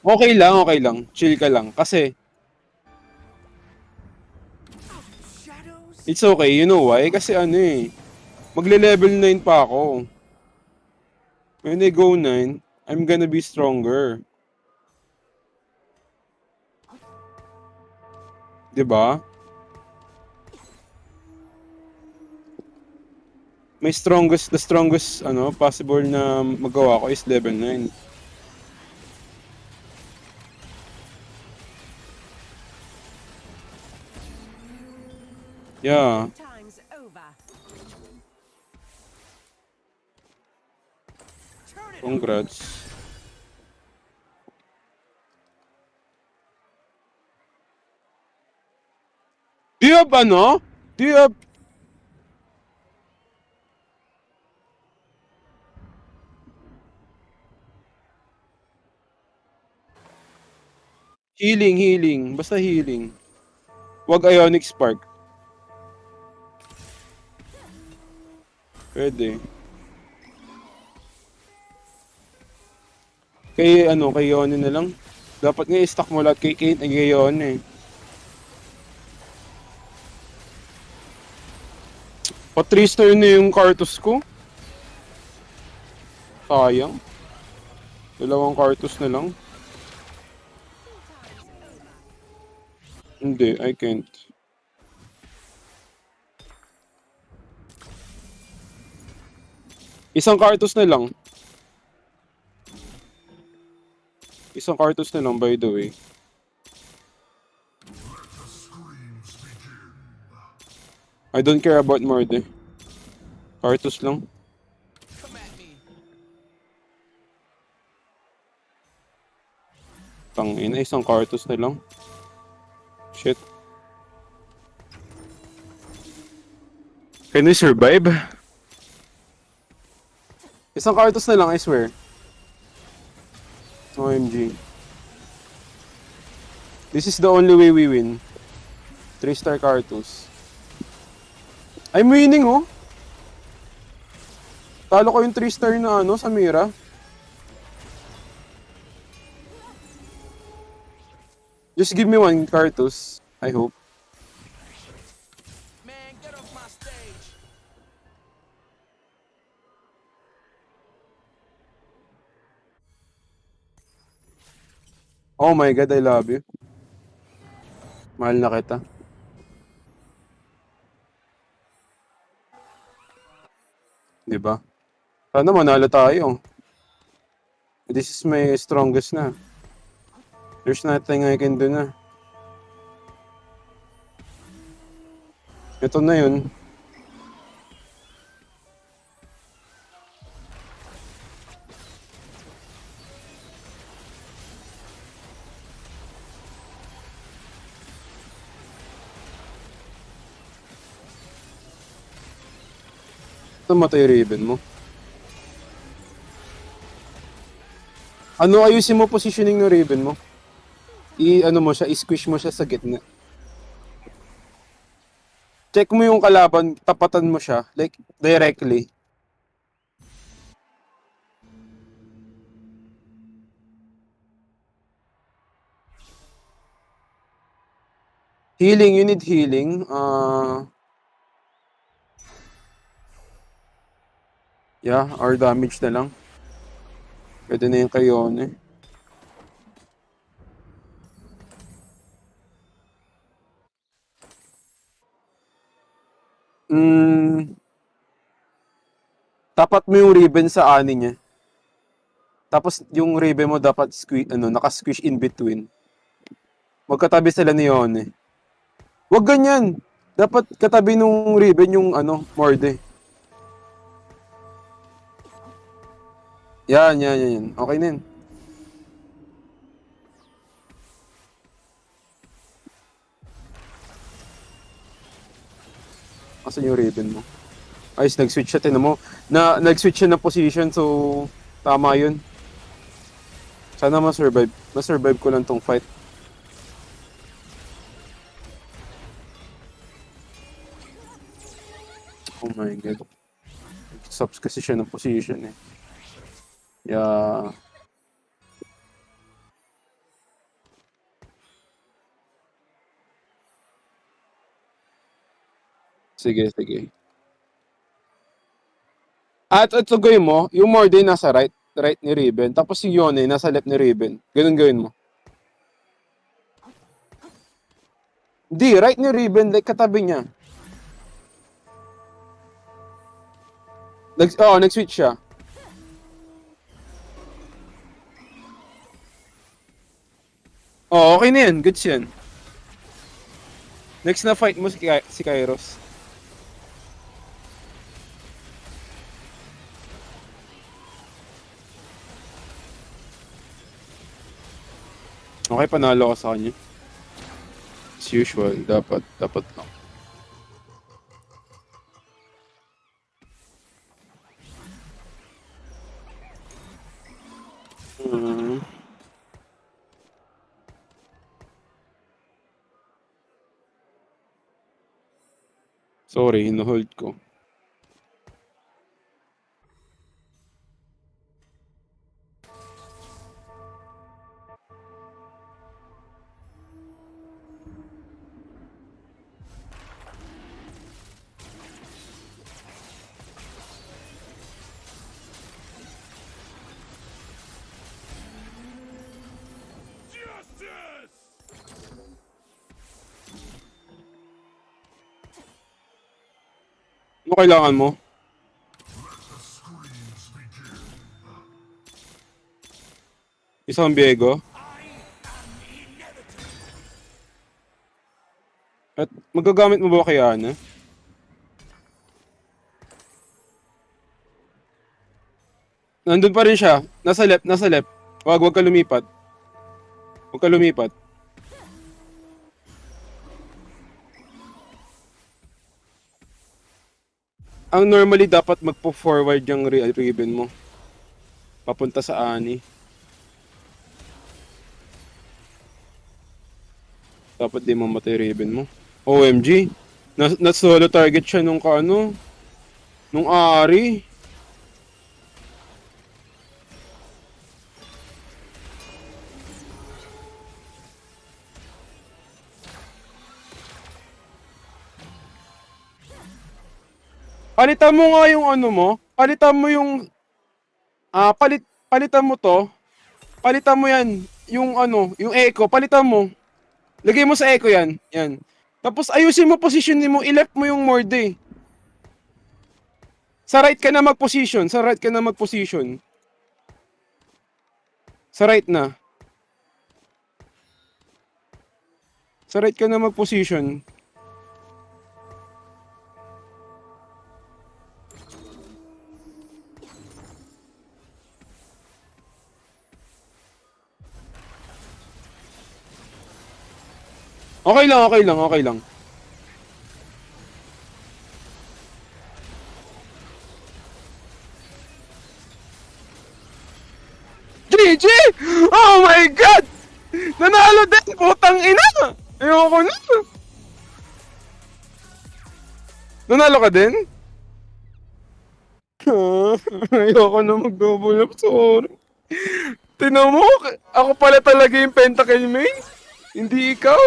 Okay lang. Chill ka lang. Kasi, it's okay. You know why? Kasi ano eh. Magle-level 9 pa ako. When I go 9, I'm gonna be stronger. 'Di ba? The strongest ano possible na magawa ko is level 9. Yeah, Time's over. congrats. Do you have ano? Do you have healing? Basta healing. Wag Ionic Spark. Pwede. Kay Yone na lang. Dapat nga i-stack mo lahat kay Kate ay kay Yone eh. Pa 3 star na yung Kartos ko. Sayang. Dalawang Kartos na lang. Hindi, I can't. Isang Kartos na lang. Isang Kartos na lang by the way. I don't care about Morde. Kartos lang. Tangina, isang Kartos na lang. Shit. Can we survive? Isang Kartos na lang, I swear. OMG. This is the only way we win. 3-star Kartos. I'm winning, oh. Talo ko yung 3-star na ano, sa Mira. Just give me one Kartos. I hope. Man, get off my stage. Oh my God, I love you. Mahal na kita. Diba? Sana manalo tayo. This is my strongest na. There's nothing I can do na. Ito na yun. Namatay yung Raven mo. Ano ayusin mo positioning ng Raven mo? I-ano mo siya, i-squish mo siya sa gitna. Check mo yung kalaban, tapatan mo siya, like directly. Healing, you need healing. Yeah, or damage na lang. Pwede na yung kayo eh. Tapat mo yung ribbon sa ani niya. Tapos yung ribbon mo dapat naka-squish in between. Magkatabi sila ni Yone. Wag ganyan. Dapat katabi nung ribbon yung morde. Yan. Okay na yun. Asan yung ribbon mo? Ayos, nag-switch siya. Tinan mo. Nag-switch siya ng position, so tama yun. Sana ma-survive. Ma-survive ko lang tong fight. Oh my God. Subs kasi siya ng position eh. Yeah. Sige, sige. At ito gawin mo, yung Morde nasa right ni Riven, tapos yung Yone nasa left ni Riven. Ganun gawin mo. Di, right ni Riven, like katabi niya. Nag-switch siya. Okay na yan. Goods yan. Next na fight mo si Kairos. Okay, panalo ka sa kanya. As usual, dapat lang. Hmm. Sorry, hino-hold ko. Ano kailangan mo? Isang Biego? At magagamit mo ba kaya Ana? Nandun pa rin siya. Nasa left. Wag ka lumipat. Huwag ka lumipat. Ang normally dapat magpo-forward yung ribbon mo. Papunta sa Ani. Dapat di mamatay ribbon mo. OMG. Na-solo target siya nung nung Ari. Palitan mo nga yung mo. Palitan mo yung palitan mo to. Palitan mo yan. Yung echo, palitan mo. Lagay mo sa echo yan. Yan. Tapos ayusin mo positionin mo, i-left mo yung Morde. Sa right ka na mag-position. Sa right na. Sa right ka na mag-position. Okay lang. GG! Oh my God! Nanalo din! Putang ina! Ayoko na! Nanalo ka din? Ayoko na mag-double up, sorry. Tinan mo, ako pala talaga yung Pentakill main. Hindi ikaw.